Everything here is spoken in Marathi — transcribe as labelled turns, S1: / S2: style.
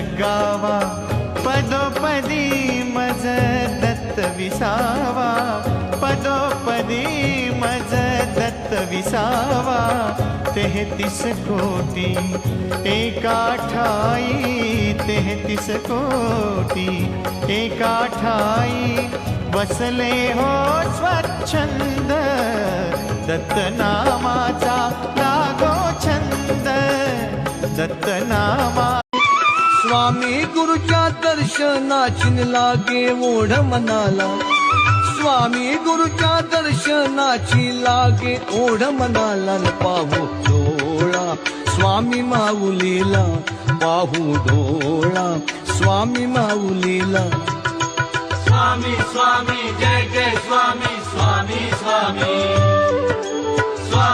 S1: गावा, पदोपदी मज दत्त विसावा, पदोपदी मज दत्त विसावा। 33 कोटी एका ठाई, 33 कोटी एका ठाई, बसले हो स्वच्छंद, दत्त नामाचा लागो छंद, दत्त नामा।
S2: स्वामी गुरुच्या दर्शनाची लागे ओढ मनाला, स्वामी गुरुच्या दर्शनाची लागे ओढ मनाला। पाहू डोळा स्वामी माऊलीला, पाहू डोळा स्वामी माऊलीला।
S3: स्वामी स्वामी जय जय स्वामी, स्वामी स्वामी।